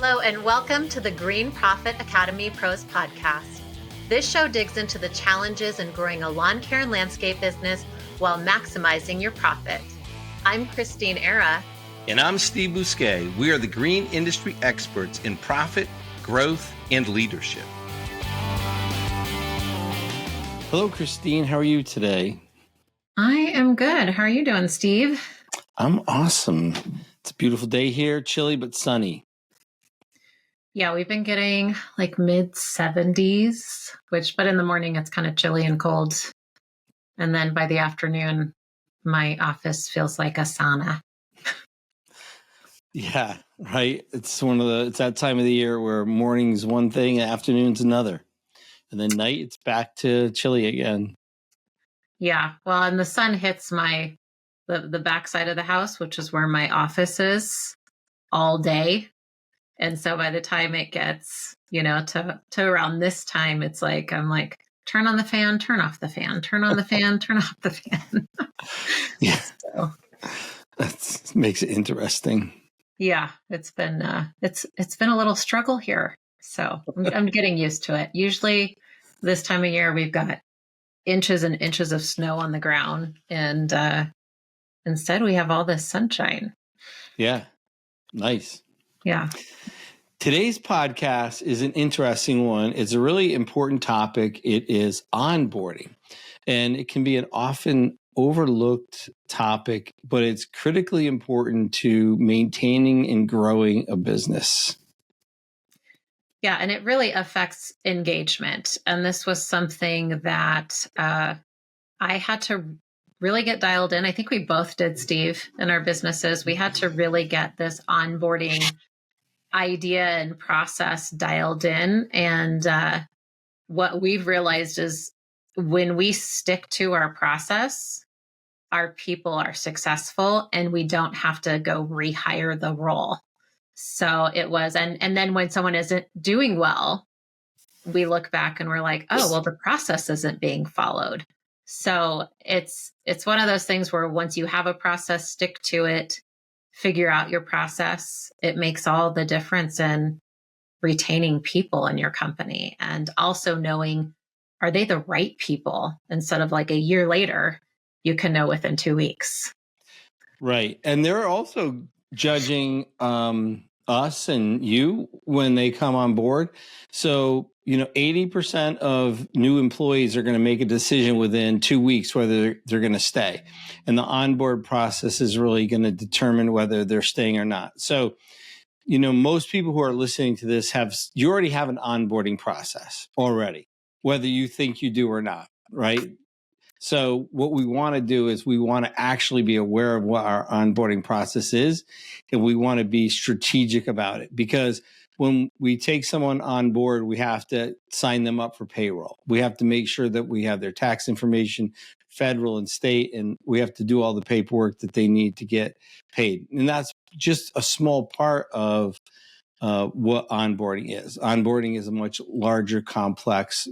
Hello and welcome to the Green Profit Academy Pros podcast. This show digs into the challenges in growing a lawn care and landscape business while maximizing your profit. I'm Christeen. And I'm Steve Bousquet. We are the green industry experts in profit, growth, and leadership. Hello, Christeen. How are you today? I am good. How are you doing, Steve? I'm awesome. It's a beautiful day here, chilly but sunny. Yeah, we've been getting like mid 70s, but in the morning it's kind of chilly and cold. And then by the afternoon, my office feels like a sauna. Yeah, right. It's that time of the year where morning's one thing, afternoon's another. And then night, it's back to chilly again. Yeah, well, and the sun hits the back side of the house, which is where my office is, all day. And so by the time it gets, to around this time, it's like, I'm like, turn on the fan, turn off the fan, turn on the fan, turn off the fan. Yeah. So, that makes it interesting. Yeah, it's been a little struggle here. So I'm getting used to it. Usually this time of year, we've got inches and inches of snow on the ground. And instead we have all this sunshine. Yeah. Nice. Yeah. Today's podcast is an interesting one. It's a really important topic. It is onboarding, and it can be an often overlooked topic, but it's critically important to maintaining and growing a business. Yeah, and it really affects engagement. And this was something that I had to really get dialed in. I think we both did, Steve, in our businesses. We had to really get this onboarding idea and process dialed in. And what we've realized is when we stick to our process, our people are successful and we don't have to go rehire the role. So it was, and then when someone isn't doing well, we look back and we're like, oh, well, the process isn't being followed. So it's one of those things where once you have a process, stick to it, figure out your process. It makes all the difference in retaining people in your company and also knowing, are they the right people? Instead of like a year later, you can know within 2 weeks. Right. And they're also judging us and you when they come on board. So, 80% of new employees are going to make a decision within 2 weeks whether they're going to stay. And the onboard process is really going to determine whether they're staying or not. So, most people who are listening to this you already have an onboarding process already, whether you think you do or not, right? So what we want to do is we want to actually be aware of what our onboarding process is, and we want to be strategic about it, because when we take someone on board, we have to sign them up for payroll. We have to make sure that we have their tax information, federal and state, and we have to do all the paperwork that they need to get paid. And that's just a small part of what onboarding is. Onboarding is a much larger, complex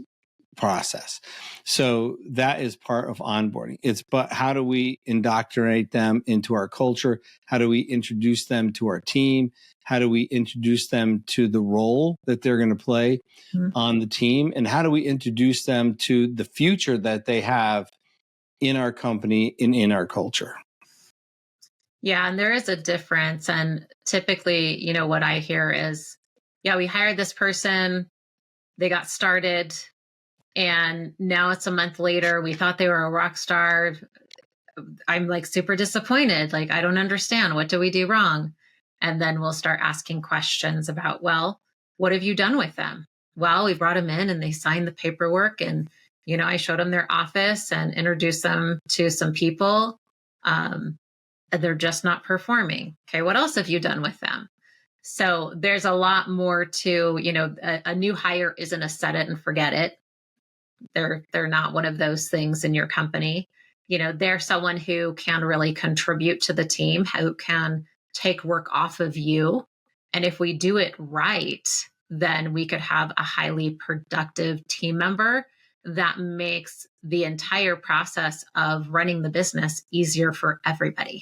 process. So that is part of onboarding. But how do we indoctrinate them into our culture? How do we introduce them to our team? How do we introduce them to the role that they're going to play on the team? And how do we introduce them to the future that they have in our company and in our culture? Yeah, and there is a difference. And typically, what I hear is, yeah, we hired this person, they got started, and now it's a month later. We thought they were a rock star. I'm like super disappointed. Like, I don't understand. What do we do wrong? And then we'll start asking questions about, well, what have you done with them? Well, we brought them in and they signed the paperwork, and, I showed them their office and introduced them to some people. And they're just not performing. Okay, what else have you done with them? So there's a lot more to, a new hire isn't a set it and forget it. They're not one of those things in your company. They're someone who can really contribute to the team, who can take work off of you. And if we do it right, then we could have a highly productive team member that makes the entire process of running the business easier for everybody.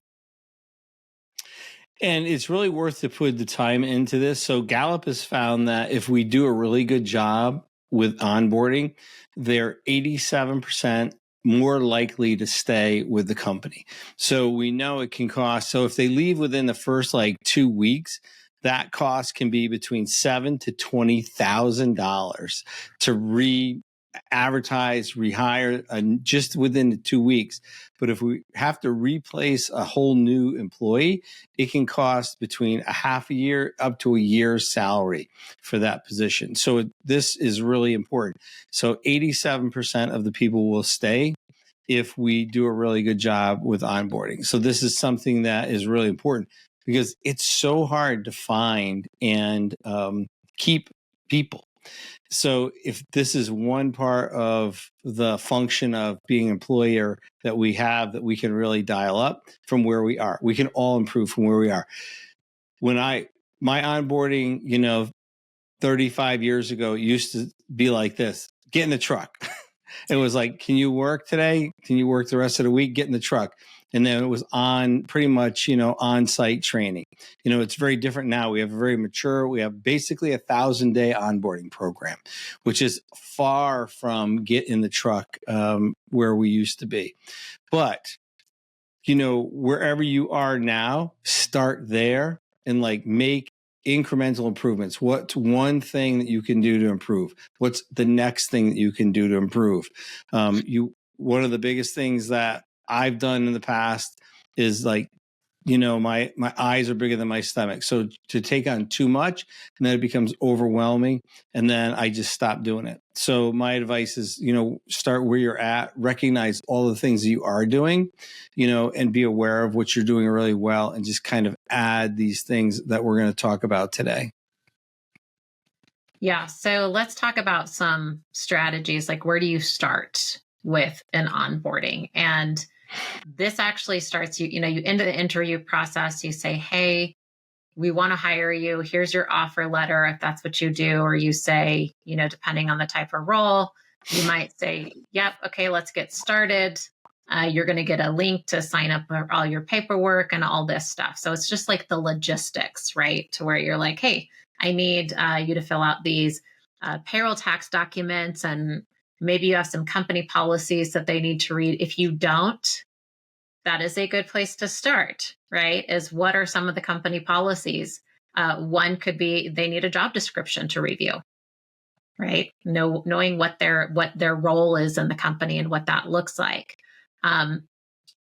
And it's really worth to put the time into this. So Gallup has found that if we do a really good job with onboarding, they're 87% more likely to stay with the company. So we know it can cost. So if they leave within the first like 2 weeks, that cost can be between $7,000 to $20,000 to re-advertise, rehire just within the 2 weeks. But if we have to replace a whole new employee, it can cost between a half a year up to a year's salary for that position. So this is really important. So 87% of the people will stay if we do a really good job with onboarding. So this is something that is really important because it's so hard to find and keep people. So if this is one part of the function of being an employer that we have that we can really dial up from where we are, we can all improve from where we are. When my onboarding, 35 years ago, it used to be like this: get in the truck. It was like, can you work today? Can you work the rest of the week? Get in the truck. And then it was on pretty much, on-site training. It's very different now. We have we have basically 1,000-day onboarding program, which is far from get in the truck where we used to be. But, wherever you are now, start there and make incremental improvements. What's one thing that you can do to improve? What's the next thing that you can do to improve? One of the biggest things that I've done in the past is my eyes are bigger than my stomach. So to take on too much, and then it becomes overwhelming, and then I just stop doing it. So my advice is, start where you're at, recognize all the things that you are doing, and be aware of what you're doing really well, and just kind of add these things that we're going to talk about today. Yeah. So let's talk about some strategies. Like, where do you start with an onboarding? And this actually starts, you into the interview process, you say, hey, we want to hire you. Here's your offer letter, if that's what you do. Or you say, depending on the type of role, you might say, yep, okay, let's get started. You're going to get a link to sign up for all your paperwork and all this stuff. So it's just like the logistics, right? To where you're like, hey, I need you to fill out these payroll tax documents, and maybe you have some company policies that they need to read. If you don't, that is a good place to start, right? Is what are some of the company policies? One could be they need a job description to review, right? Knowing what their role is in the company and what that looks like.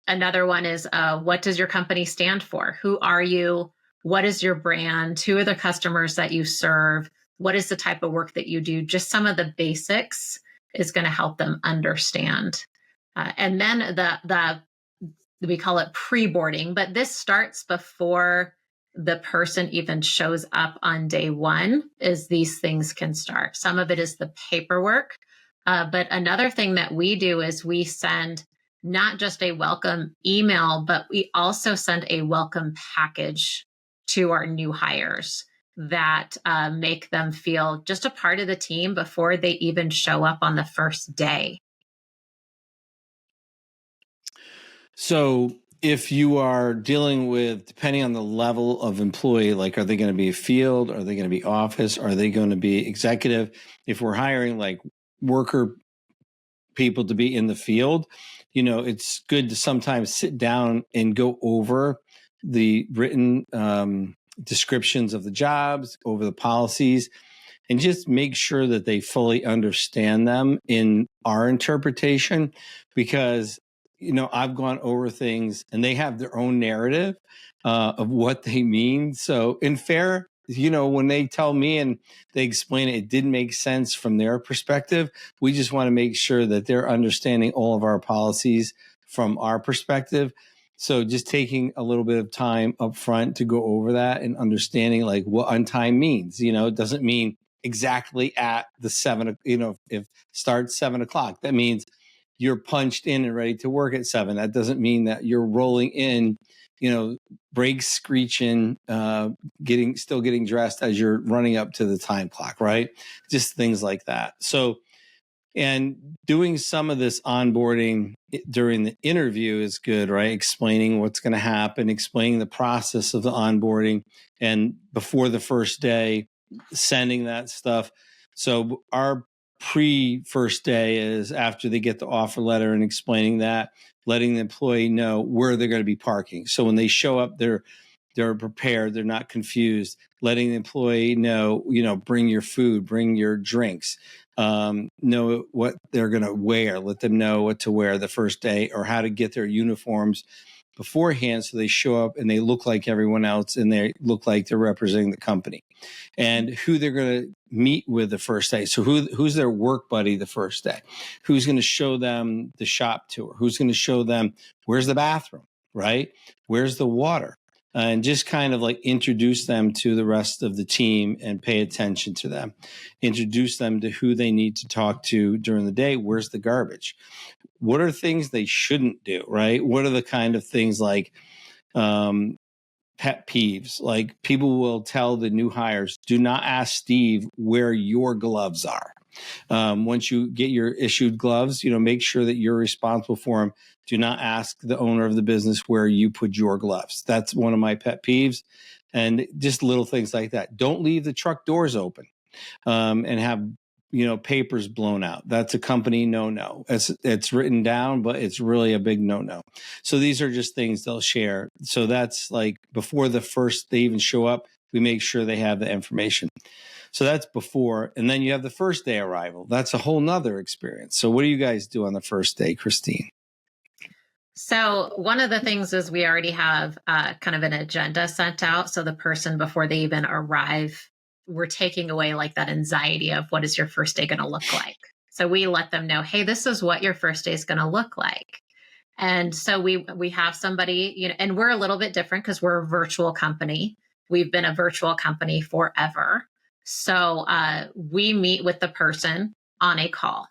Another one is what does your company stand for? Who are you? What is your brand? Who are the customers that you serve? What is the type of work that you do? Just some of the basics is going to help them understand. And then we call it pre-boarding, but this starts before the person even shows up on day one, is these things can start. Some of it is the paperwork. But another thing that we do is we send not just a welcome email, but we also send a welcome package to our new hires that make them feel just a part of the team before they even show up on the first day. So if you are dealing with, depending on the level of employee, like, are they going to be field? Are they going to be office? Are they going to be executive? If we're hiring worker people to be in the field, it's good to sometimes sit down and go over the written descriptions of the jobs, over the policies, and just make sure that they fully understand them in our interpretation. Because I've gone over things and they have their own narrative of what they mean. So in fair, when they tell me and they explain it, it didn't make sense from their perspective. We just want to make sure that they're understanding all of our policies from our perspective. So just taking a little bit of time up front to go over that and understanding what on time means. It doesn't mean exactly at the 7, if starts 7 o'clock, that means you're punched in and ready to work at 7. That doesn't mean that you're rolling in, brakes screeching, still getting dressed as you're running up to the time clock, right? Just things like that. So, And doing some of this onboarding during the interview is good, right? Explaining what's going to happen, explaining the process of the onboarding, and before the first day, sending that stuff. So our pre-first day is after they get the offer letter and explaining that, letting the employee know where they're going to be parking. So when they show up, they're prepared, they're not confused. Letting the employee know, bring your food, bring your drinks, know what they're going to wear, let them know what to wear the first day or how to get their uniforms beforehand so they show up and they look like everyone else and they look like they're representing the company, and who they're going to meet with the first day. So who's their work buddy the first day? Who's going to show them the shop tour? Who's going to show them where's the bathroom, right? Where's the water? And just kind of like introduce them to the rest of the team and pay attention to them. Introduce them to who they need to talk to during the day. Where's the garbage? What are things they shouldn't do, right? What are the kind of things like pet peeves? Like people will tell the new hires, do not ask Steve where your gloves are. Once you get your issued gloves, make sure that you're responsible for them. Do not ask the owner of the business where you put your gloves. That's one of my pet peeves. And just little things like that. Don't leave the truck doors open and have papers blown out. That's a company no. It's written down, but it's really a big no. So these are just things they'll share. So that's like before the first they even show up, we make sure they have the information. So that's before. And then you have the first day arrival. That's a whole nother experience. So what do you guys do on the first day, Christine? So one of the things is we already have kind of an agenda sent out. So the person, before they even arrive, we're taking away like that anxiety of what is your first day going to look like. So we let them know, hey, this is what your first day is going to look like. And so we have somebody, and we're a little bit different because we're a virtual company. We've been a virtual company forever. So we meet with the person on a call,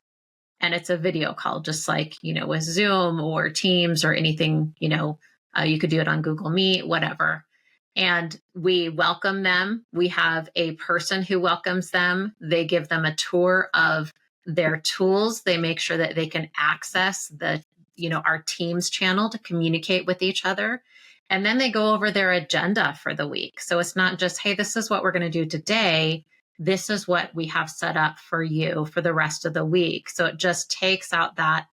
and it's a video call, just like, with Zoom or Teams or anything, you could do it on Google Meet, whatever. And we welcome them. We have a person who welcomes them. They give them a tour of their tools. They make sure that they can access our Teams channel to communicate with each other. And then they go over their agenda for the week. So it's not just, hey, this is what we're going to do today. This is what we have set up for you for the rest of the week. So it just takes out that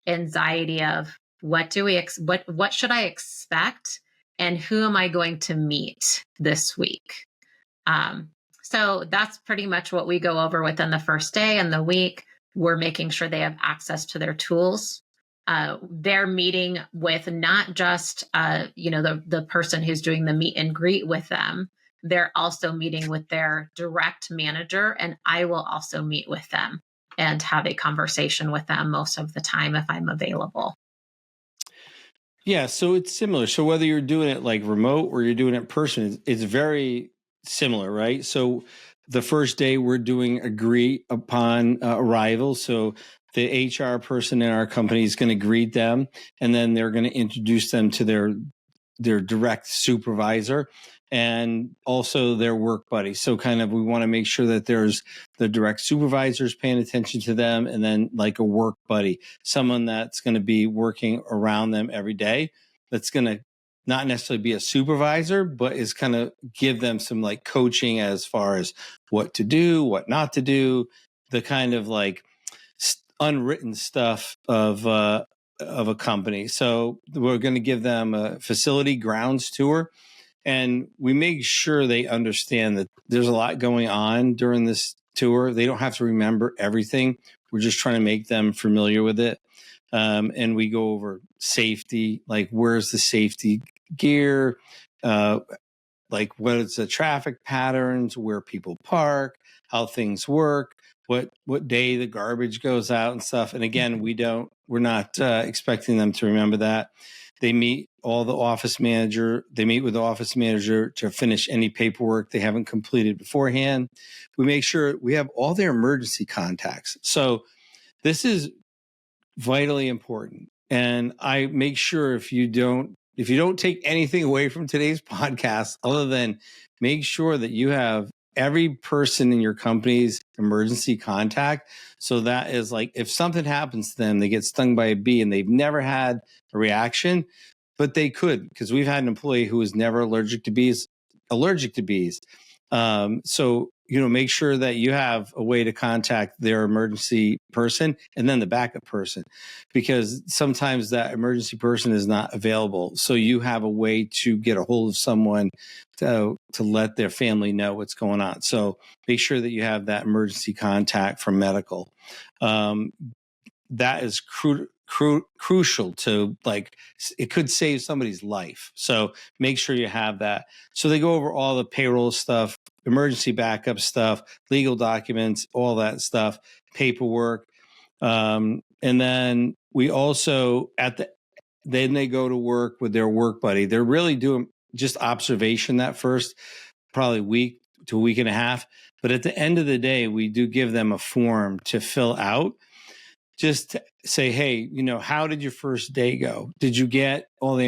anxiety of what should I expect and who am I going to meet this week? So that's pretty much what we go over within the first day and the week. We're making sure they have access to their tools. They're meeting with not just, the person who's doing the meet and greet with them. They're also meeting with their direct manager, and I will also meet with them and have a conversation with them most of the time if I'm available. Yeah, so it's similar. So whether you're doing it like remote or you're doing it in person, it's very similar, right? So the first day we're doing agree upon arrival. So the HR person in our company is going to greet them, and then they're going to introduce them to their direct supervisor and also their work buddy. So kind of we want to make sure that there's the direct supervisors paying attention to them, and then like a work buddy, someone that's going to be working around them every day, that's going to not necessarily be a supervisor, but is kind of give them some like coaching as far as what to do, what not to do, the kind of like unwritten stuff of a company. So we're going to give them a facility grounds tour, and we make sure they understand that there's a lot going on during this tour. They don't have to remember everything. We're just trying to make them familiar with it. And we go over safety, like where's the safety gear, like what is the traffic patterns, where people park, how things work, what day the garbage goes out and stuff. And again, we're not expecting them to remember that. They meet with the office manager to finish any paperwork they haven't completed beforehand. We make sure we have all their emergency contacts. So this is vitally important. And I make sure if you don't take anything away from today's podcast, other than make sure that you have every person in your company's emergency contact. So that is like, if something happens to them, they get stung by a bee and they've never had a reaction, but they could, because we've had an employee who was never allergic to bees. So, make sure that you have a way to contact their emergency person and then the backup person, because sometimes that emergency person is not available. So you have a way to get a hold of someone to let their family know what's going on. So make sure that you have that emergency contact from medical. That is crucial to, like, it could save somebody's life. So make sure you have that. So they go over all the payroll stuff, emergency backup stuff, legal documents, all that stuff, paperwork. And then we also then they go to work with their work buddy. They're really doing just observation that first, probably week to a week and a half. But at the end of the day, we do give them a form to fill out. Just to say, hey, how did your first day go? Did you get all the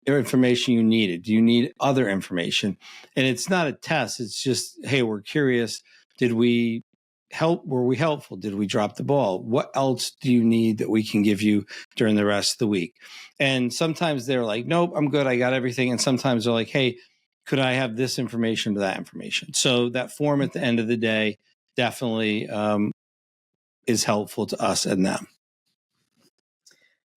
information you needed? Do you need other information? And it's not a test. It's just, hey, we're curious. Did we help? Were we helpful? Did we drop the ball? What else do you need that we can give you during the rest of the week? And sometimes they're like, nope, I'm good. I got everything. And sometimes they're like, hey, could I have this information to that information? So that form at the end of the day definitely is helpful to us and them.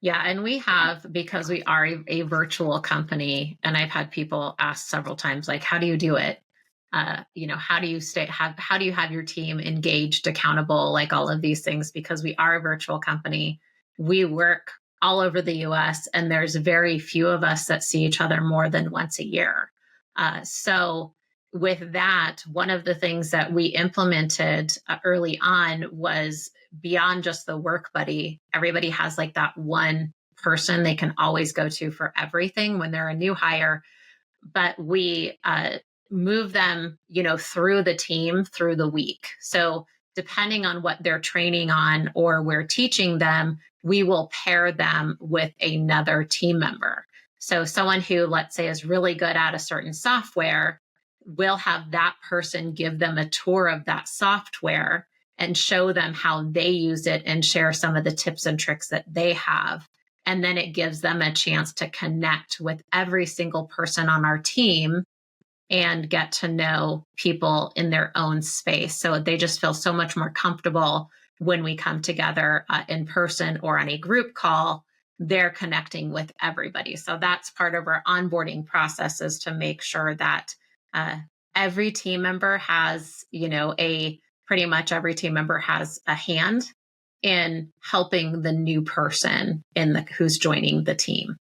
Yeah, and we have, because we are a virtual company, and I've had people ask several times, like, how do you do it? How do you how do you have your team engaged, accountable, like all of these things? Because we are a virtual company. We work all over the US, and there's very few of us that see each other more than once a year. So with that, one of the things that we implemented early on was, beyond just the work buddy, everybody has like that one person they can always go to for everything when they're a new hire. But we move them, through the team through the week. So depending on what they're training on or we're teaching them, we will pair them with another team member. So someone who, let's say, is really good at a certain software, we'll have that person give them a tour of that software and show them how they use it and share some of the tips and tricks that they have. And then it gives them a chance to connect with every single person on our team and get to know people in their own space. So they just feel so much more comfortable when we come together in person or on a group call. They're connecting with everybody. So that's part of our onboarding process, is to make sure that every team member has, pretty much every team member has a hand in helping the new person who's joining the team.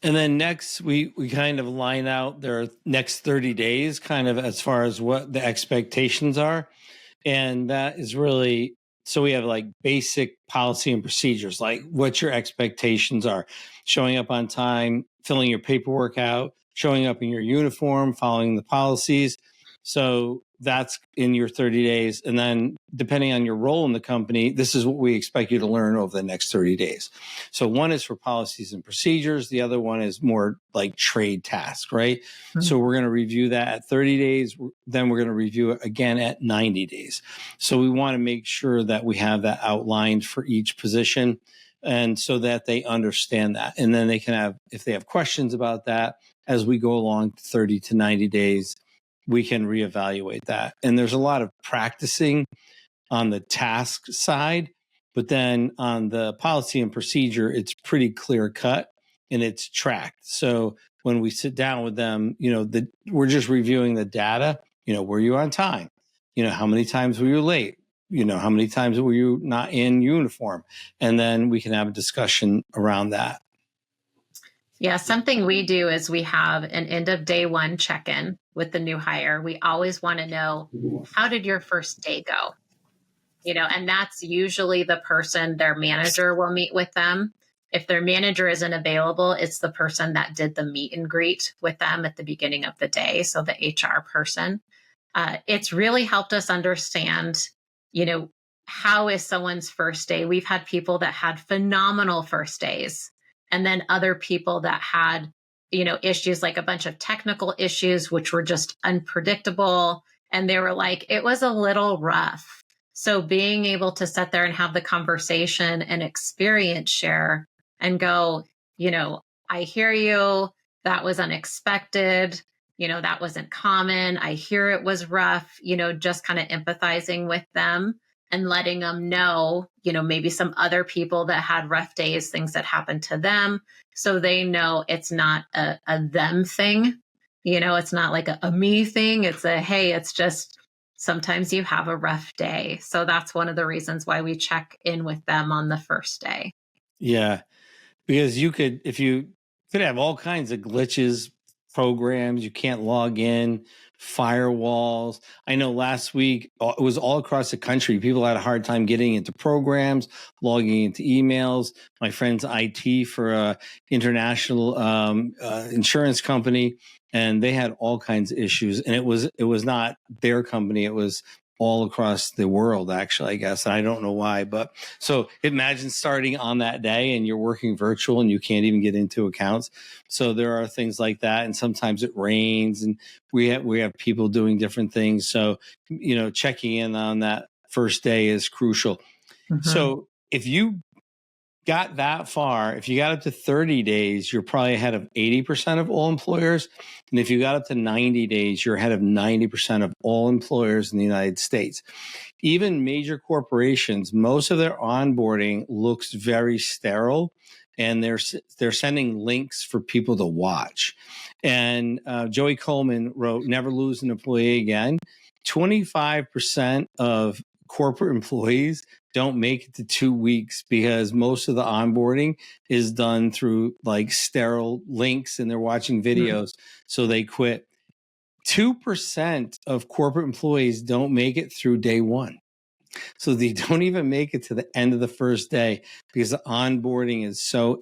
And then next, we kind of line out their next 30 days, kind of as far as what the expectations are. And that is really, so we have like basic policy and procedures, like what your expectations are: showing up on time, filling your paperwork out, showing up in your uniform, following the policies. So that's in your 30 days. And then depending on your role in the company, this is what we expect you to learn over the next 30 days. So one is for policies and procedures. The other one is more like trade tasks, right? Mm-hmm. So we're going to review that at 30 days. Then we're going to review it again at 90 days. So we want to make sure that we have that outlined for each position, and so that they understand that. And then they can have, if they have questions about that, as we go along 30 to 90 days, we can reevaluate that. And there's a lot of practicing on the task side, but then on the policy and procedure, it's pretty clear cut and it's tracked. So when we sit down with them, we're just reviewing the data. Were you on time? How many times were you late? How many times were you not in uniform? And then we can have a discussion around that. Yeah, something we do is we have an end of day one check-in with the new hire. We always want to know, how did your first day go? And that's usually the person, their manager will meet with them. If their manager isn't available, it's the person that did the meet and greet with them at the beginning of the day. So the HR person. It's really helped us understand, how is someone's first day? We've had people that had phenomenal first days, and then other people that had issues like a bunch of technical issues, which were just unpredictable. And they were like, it was a little rough. So being able to sit there and have the conversation and experience share and go, I hear you. That was unexpected. That wasn't common. I hear it was rough, just kind of empathizing with them and letting them know, maybe some other people that had rough days, things that happened to them. So they know it's not a them thing. It's not like a me thing. It's hey, it's just sometimes you have a rough day. So that's one of the reasons why we check in with them on the first day. Yeah. Because if you could have all kinds of glitches, programs, you can't log in, firewalls. I know last week it was all across the country. People had a hard time getting into programs, logging into emails. My friend's IT for a international insurance company, and they had all kinds of issues. And it was not their company. It was all across the world, actually, I guess. I don't know why, but so imagine starting on that day and you're working virtual and you can't even get into accounts. So there are things like that. And sometimes it rains and we have people doing different things. So, checking in on that first day is crucial. Mm-hmm. So if you got that far, if you got up to 30 days, you're probably ahead of 80% of all employers. And if you got up to 90 days, you're ahead of 90% of all employers in the United States. Even major corporations, most of their onboarding looks very sterile, and they're sending links for people to watch. And Joey Coleman wrote, "Never lose an employee again." 25% of corporate employees don't make it to 2 weeks because most of the onboarding is done through like sterile links and they're watching videos. So they quit. 2% of corporate employees don't make it through day one. So they don't even make it to the end of the first day because the onboarding is so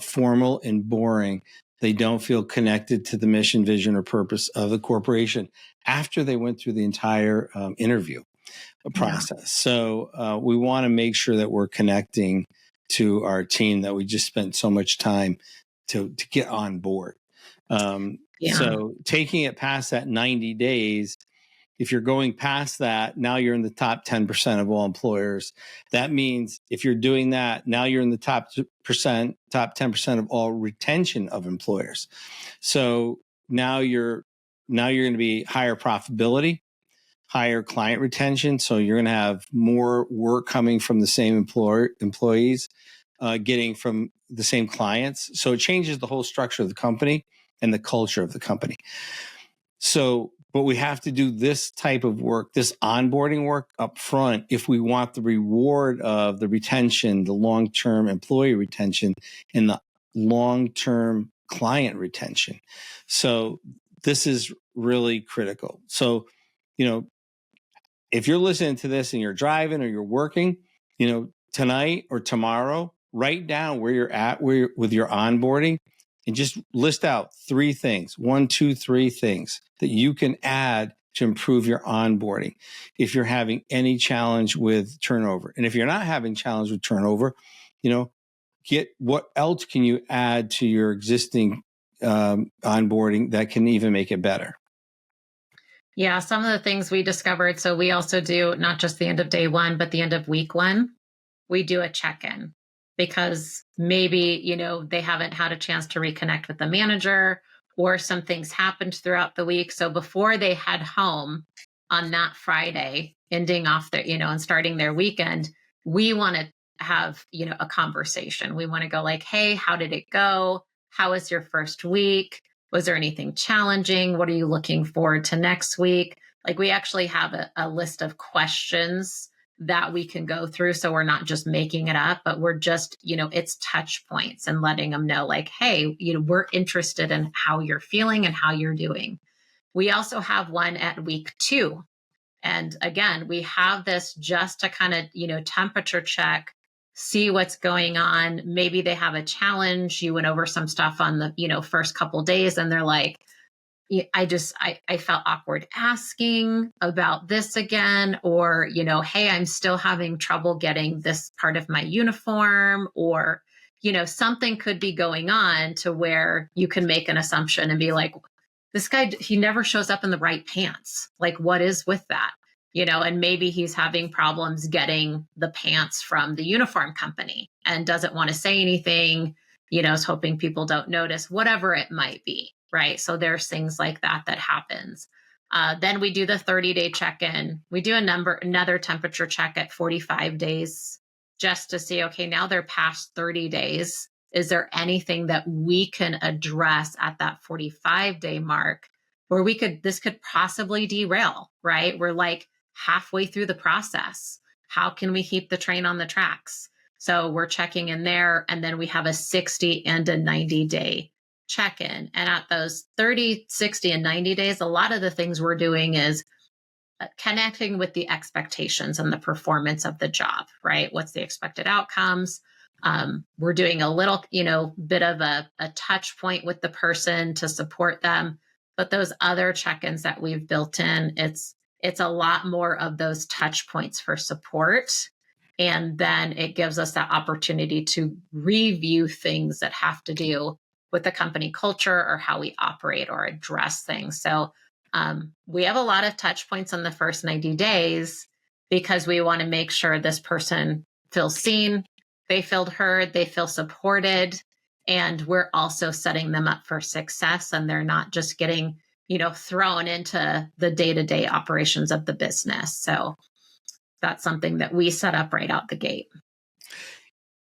formal and boring. They don't feel connected to the mission, vision, or purpose of the corporation after they went through the entire interview process. Yeah. So we want to make sure that we're connecting to our team that we just spent so much time to get on board. So taking it past that 90 days, if you're going past that, now you're in the top 10% of all employers. That means if you're doing that, now you're in the top 10% of all retention of employers. So now you're going to be higher profitability, higher client retention. So you're going to have more work coming from the same employees, getting from the same clients. So it changes the whole structure of the company and the culture of the company. So, but we have to do this type of work, this onboarding work up front if we want the reward of the retention, the long-term employee retention, and the long-term client retention. So this is really critical. So, if you're listening to this and you're driving or you're working, tonight or tomorrow, write down where you're at with your onboarding and just list out 3 things, 1, 2, 3 things that you can add to improve your onboarding. If you're having any challenge with turnover, and if you're not having challenge with turnover, get what else can you add to your existing onboarding that can even make it better. Yeah, some of the things we discovered. So we also do not just the end of day 1, but the end of week 1. We do a check-in because maybe, they haven't had a chance to reconnect with the manager or some things happened throughout the week. So before they head home on that Friday, ending off their, and starting their weekend, we want to have, a conversation. We want to go like, hey, how did it go? How was your first week? Was there anything challenging? What are you looking forward to next week? Like we actually have a list of questions that we can go through. So we're not just making it up, but we're just, it's touch points and letting them know like, hey, we're interested in how you're feeling and how you're doing. We also have one at week 2. And again, we have this just to kind of, temperature check, see what's going on. Maybe they have a challenge. You went over some stuff on the, first couple of days and they're like, I felt awkward asking about this again, or, hey, I'm still having trouble getting this part of my uniform, or, something could be going on to where you can make an assumption and be like, this guy, he never shows up in the right pants. Like, what is with that? And maybe he's having problems getting the pants from the uniform company and doesn't want to say anything, is hoping people don't notice, whatever it might be, right? So there's things like that happens. Then we do the 30-day check-in. We do another temperature check at 45 days just to see, okay, now they're past 30 days. Is there anything that we can address at that 45-day mark where this could possibly derail, right? We're like halfway through the process. How can we keep the train on the tracks? So we're checking in there, and then we have a 60 and a 90-day check-in. And at those 30, 60, and 90 days, a lot of the things we're doing is connecting with the expectations and the performance of the job, right? What's the expected outcomes? We're doing a little, bit of a touch point with the person to support them. But those other check-ins that we've built in, it's a lot more of those touch points for support. And then it gives us that opportunity to review things that have to do with the company culture or how we operate or address things. So we have a lot of touch points in the first 90 days because we want to make sure this person feels seen, they feel heard, they feel supported, and we're also setting them up for success, and they're not just getting, thrown into the day-to-day operations of the business. So that's something that we set up right out the gate.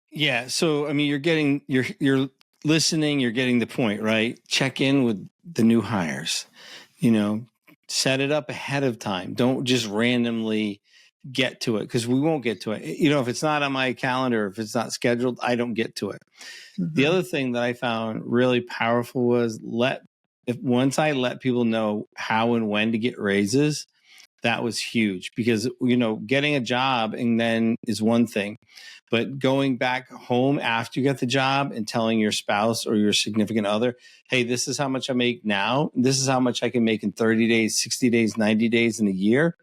Yeah. So, I mean, you're listening, you're getting the point, right? Check in with the new hires, set it up ahead of time. Don't just randomly get to it, because we won't get to it. If it's not on my calendar, if it's not scheduled, I don't get to it. Mm-hmm. The other thing that I found really powerful was once I let people know how and when to get raises, that was huge, because, getting a job and then is one thing, but going back home after you get the job and telling your spouse or your significant other, hey, this is how much I make now. This is how much I can make in 30 days, 60 days, 90 days in a year.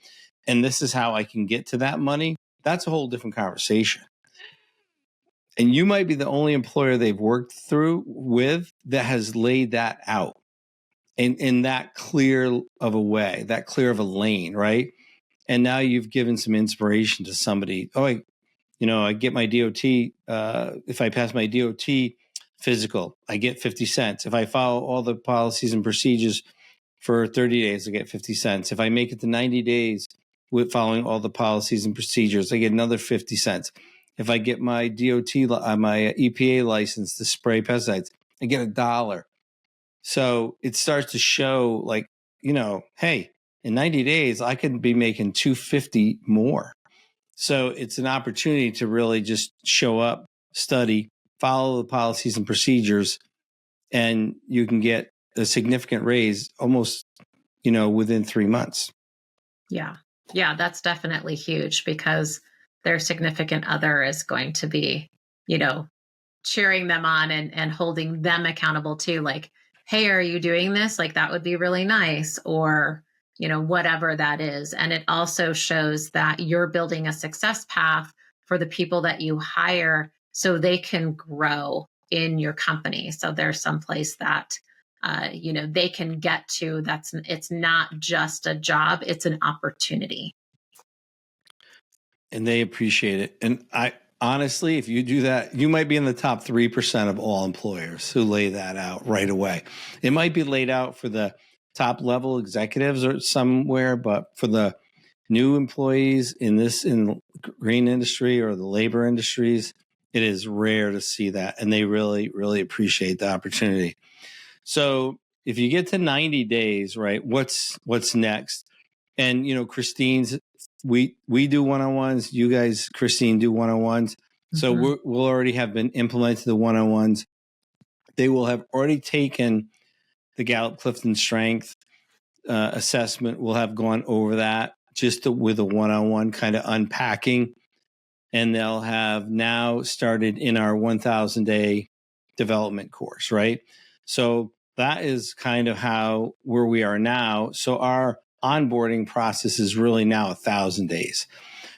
And this is how I can get to that money. That's a whole different conversation. And you might be the only employer they've worked with that has laid that out in that clear of a way, that clear of a lane, right? And now you've given some inspiration to somebody. Oh, I get my DOT. If I pass my DOT physical, I get 50 cents. If I follow all the policies and procedures for 30 days, I get 50 cents. If I make it to 90 days with following all the policies and procedures, I get another 50 cents. If I get my DOT, my EPA license to spray pesticides, I get $1. So it starts to show like, hey, in 90 days, I could be making $250 more. So it's an opportunity to really just show up, study, follow the policies and procedures, and you can get a significant raise almost, within 3 months. Yeah. Yeah, that's definitely huge, because their significant other is going to be, cheering them on and holding them accountable too. Like, hey, are you doing this? Like, that would be really nice. Or, whatever that is. And it also shows that you're building a success path for the people that you hire so they can grow in your company. So there's some place that, they can get to. It's not just a job, it's an opportunity. And they appreciate it. And honestly, if you do that, you might be in the top 3% of all employers who lay that out right away. It might be laid out for the top level executives or somewhere, but for the new employees in the green industry or the labor industries, it is rare to see that. And they really, really appreciate the opportunity. So if you get to 90 days, right, what's next? And, Christine's, we do one-on-ones. You guys, Christeen, do one-on-ones. Mm-hmm. So we'll already have been implemented the one-on-ones. They will have already taken the Gallup Clifton Strength assessment. We'll have gone over that just with a one-on-one kind of unpacking. And they'll have now started in our 1,000-day development course, right? So that is kind of where we are now. So our onboarding process is really now 1,000 days.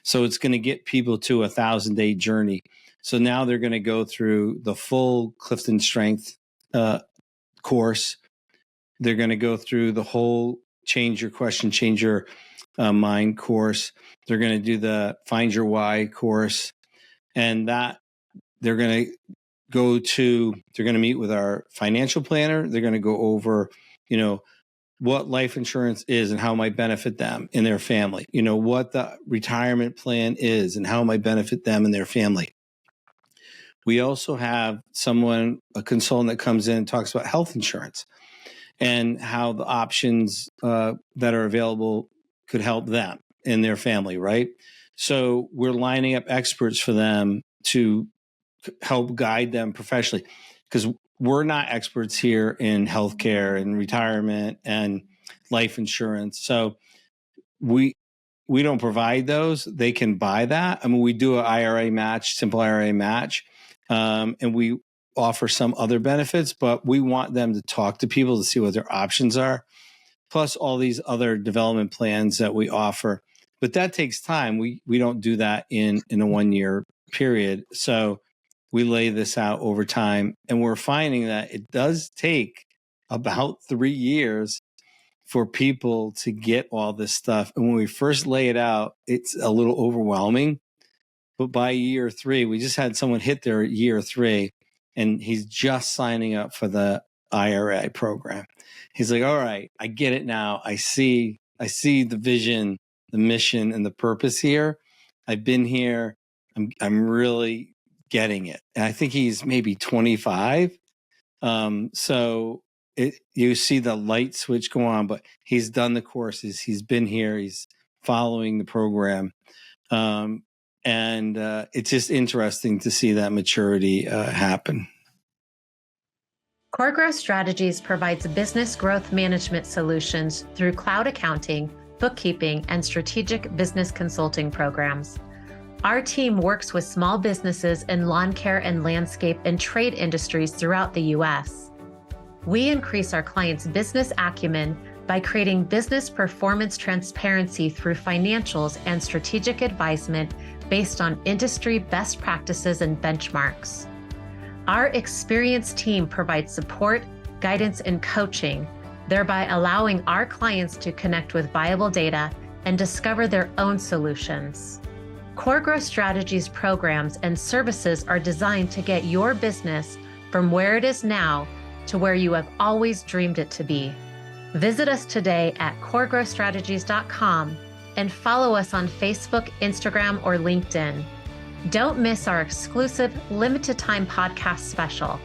So it's going to get people to a 1,000-day journey. So now they're going to go through the full Clifton Strength course. They're going to go through the whole Change Your Question, Change Your Mind course. They're going to do the Find Your Why course. And that they're going to meet with our financial planner. They're going to go over, what life insurance is and how it might benefit them and their family, what the retirement plan is and how it might benefit them and their family. We also have a consultant that comes in and talks about health insurance and how the options that are available could help them and their family, right? So we're lining up experts for them to help guide them professionally, because we're not experts here in healthcare and retirement and life insurance. So we don't provide those. They can buy that. I mean, we do an IRA match, simple IRA match, and we offer some other benefits, but we want them to talk to people to see what their options are, plus all these other development plans that we offer. But that takes time. We don't do that in a 1 year period. So we lay this out over time, and we're finding that it does take about 3 years for people to get all this stuff. And when we first lay it out, it's a little overwhelming. But by year 3, we just had someone hit their year 3, and he's just signing up for the IRA program. He's like, all right, I get it now. I see the vision, the mission, and the purpose here. I've been here. I'm really getting it. And I think he's maybe 25. So you see the light switch go on, but he's done the courses. He's been here. He's following the program. And it's just interesting to see that maturity happen. Core Growth Strategies provides business growth management solutions through cloud accounting, bookkeeping, and strategic business consulting programs. Our team works with small businesses in lawn care and landscape and trade industries throughout the U.S. We increase our clients' business acumen by creating business performance transparency through financials and strategic advisement based on industry best practices and benchmarks. Our experienced team provides support, guidance, and coaching, thereby allowing our clients to connect with viable data and discover their own solutions. Core Growth Strategies programs and services are designed to get your business from where it is now to where you have always dreamed it to be. Visit us today at coregrowthstrategies.com and follow us on Facebook, Instagram, or LinkedIn. Don't miss our exclusive limited time podcast special.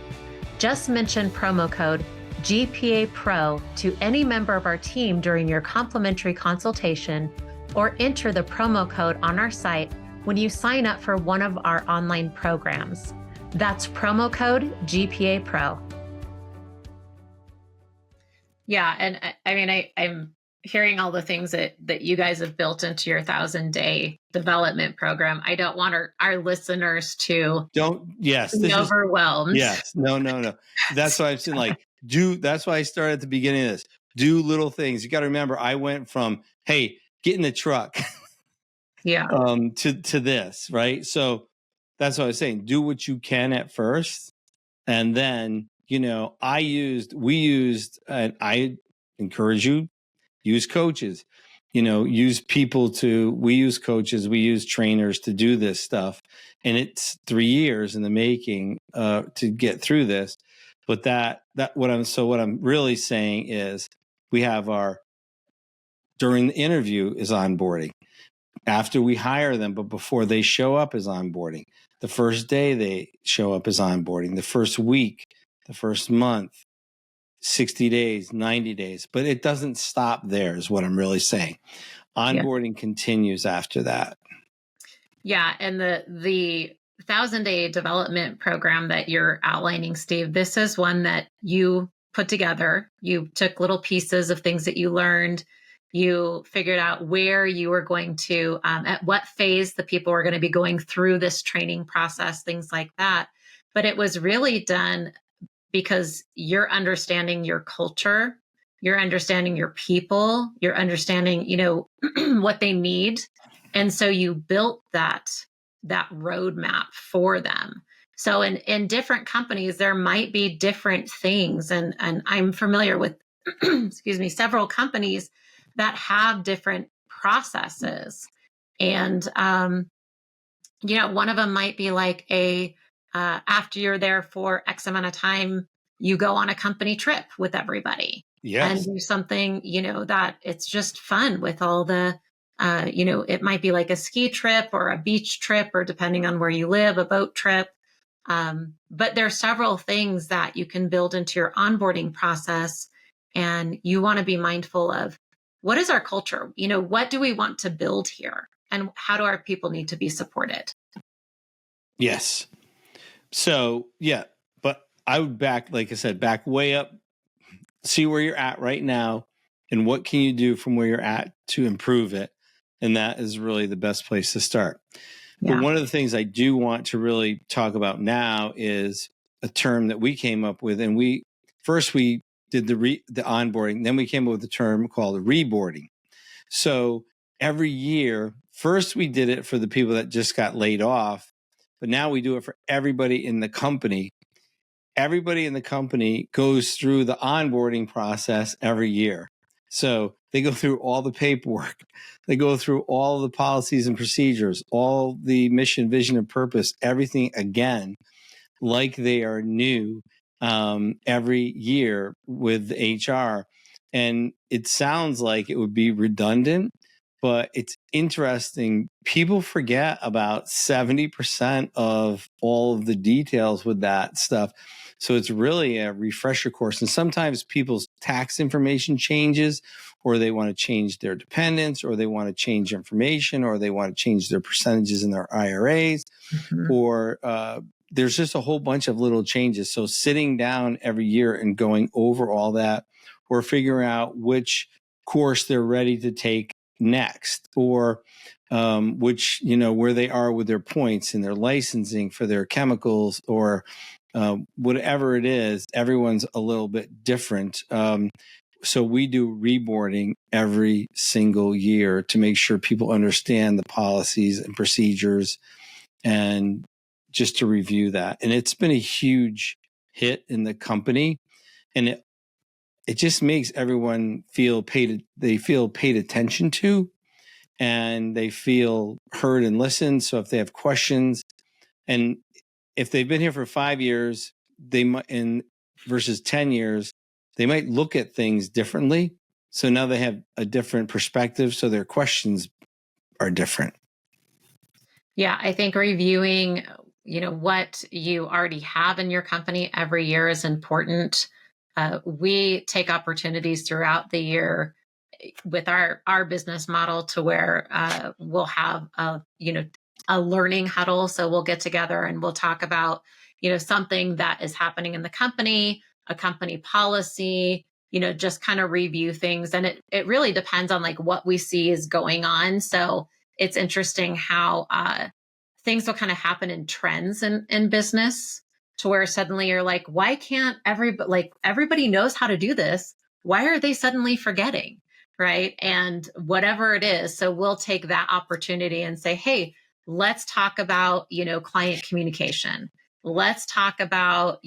Just mention promo code GPA Pro to any member of our team during your complimentary consultation, or enter the promo code on our site when you sign up for one of our online programs. That's promo code GPA Pro. Yeah. And I mean, I'm hearing all the things that you guys have built into your 1,000-day development program. I don't want our listeners to be overwhelmed. Yes. No. That's why I'm saying that's why I started at the beginning of this. Do little things. You got to remember, I went from, hey, get in the truck to this, right? So that's what I was saying. Do what you can at first. And then, we used, and I encourage you, use coaches, use we use coaches, we use trainers to do this stuff. And it's 3 years in the making to get through this. But what I'm really saying is we have during the interview is onboarding. After we hire them, but before they show up is onboarding. The first day they show up is onboarding. The first week, the first month, 60 days, 90 days. But it doesn't stop there is what I'm really saying. Onboarding continues after that. Yeah. And the 1,000-day development program that you're outlining, Steve, this is one that you put together. You took little pieces of things that you learned. You figured out where you were going to, at what phase the people were going to be going through this training process, things like that. But it was really done because you're understanding your culture, you're understanding your people, you're understanding, what they need. And so you built that that roadmap for them. So in different companies, there might be different things. And I'm familiar with, excuse me, several companies that have different processes. And, one of them might be like after you're there for X amount of time, you go on a company trip with everybody and Yes. do something, that it's just fun with all the, it might be like a ski trip or a beach trip, or depending on where you live, a boat trip. But there are several things that you can build into your onboarding process. And you want to be mindful of, what is our culture? What do we want to build here? And how do our people need to be supported? Yes. So, yeah, but I would like I said, back way up, see where you're at right now and what can you do from where you're at to improve it. And that is really the best place to start. Yeah. But one of the things I do want to really talk about now is a term that we came up with. And we did the onboarding, then we came up with a term called reboarding. So every year, first we did it for the people that just got laid off, but now we do it for everybody in the company. Everybody in the company goes through the onboarding process every year. So they go through all the paperwork. They go through all the policies and procedures, all the mission, vision, and purpose, everything again, like they are new every year with HR. And it sounds like it would be redundant, but it's interesting. People forget about 70% of all of the details with that stuff. So it's really a refresher course. And sometimes people's tax information changes, or they want to change their dependents, or they want to change information, or they want to change their percentages in their IRAs, or there's just a whole bunch of little changes. So sitting down every year and going over all that, or figuring out which course they're ready to take next, or which, where they are with their points and their licensing for their chemicals, or whatever it is, everyone's a little bit different. So we do reboarding every single year to make sure people understand the policies and procedures, and just to review that. And it's been a huge hit in the company, and it just makes everyone feel paid attention to, and they feel heard and listened. So if they have questions, and if they've been here for 5 years, they might, versus 10 years, they might look at things differently. So now they have a different perspective. So their questions are different. Yeah, I think reviewing, what you already have in your company every year is important. We take opportunities throughout the year with our business model to where we'll have a learning huddle. So we'll get together and we'll talk about, something that is happening in the company, a company policy, just kind of review things. And it really depends on like what we see is going on. So it's interesting how things will kind of happen in trends in business, to where suddenly you're like, why can't everybody knows how to do this? Why are they suddenly forgetting? Right. And whatever it is. So we'll take that opportunity and say, hey, let's talk about, client communication. Let's talk about,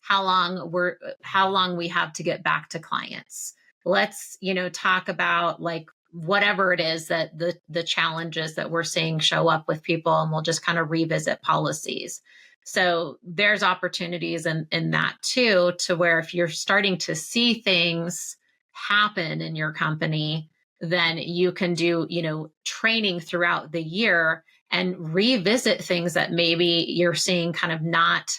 how long we have to get back to clients. Let's, talk about like whatever it is that the challenges that we're seeing show up with people, and we'll just kind of revisit policies. So there's opportunities in that too, to where if you're starting to see things happen in your company, then you can do, training throughout the year and revisit things that maybe you're seeing kind of not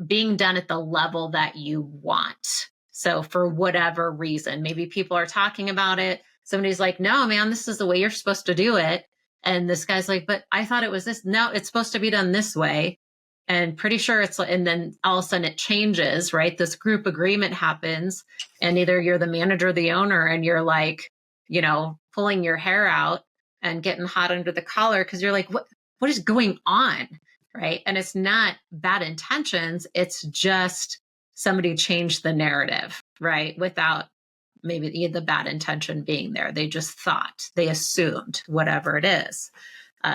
being done at the level that you want. So for whatever reason, maybe people are talking about it. Somebody's like, no, man, this is the way you're supposed to do it. And this guy's like, but I thought it was this. No, it's supposed to be done this way. And pretty sure and then all of a sudden it changes, right? This group agreement happens, and either you're the manager or the owner, and you're like, pulling your hair out and getting hot under the collar, because you're like, what is going on? Right. And it's not bad intentions. It's just somebody changed the narrative, right? Without maybe the bad intention being there. They just thought, they assumed, whatever it is.